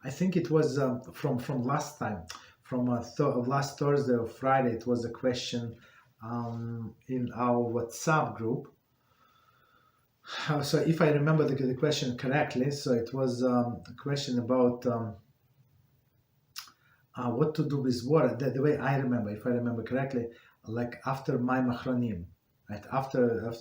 I think it was from last time, from last Thursday or Friday. It was a question in our WhatsApp group. So if I remember the question correctly, so it was a question about what to do with water. The way I remember, if I remember correctly, like after Mayim Achronim, right? After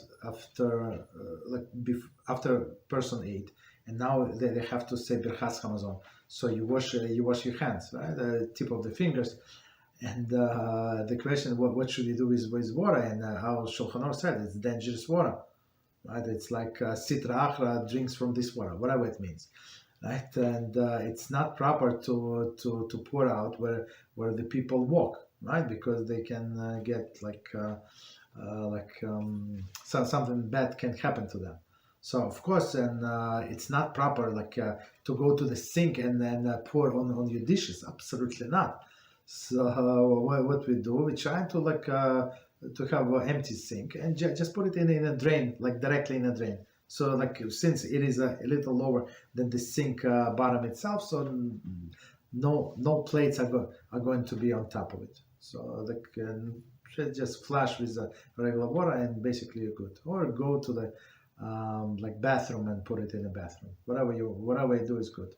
person ate, and now they have to say Bircas Hamazon. So you wash your hands, right? The tip of the fingers. And the question, what should you do with water? And how Shulchan Aruch said, it's dangerous water, right? It's like Sitra Achra drinks from this water, whatever it means, right? And it's not proper to pour out where the people walk, right? Because they can get something bad can happen to them. So of course, and it's not proper to go to the sink and then pour on your dishes. Absolutely not. So what we do, we try to have an empty sink and just put it in a drain, like directly in a drain. So since it is a little lower than the sink bottom itself, so no plates are going to be on top of it. So just flush with regular water and basically you're good. Or go to the bathroom and put it in the bathroom. Whatever you do is good.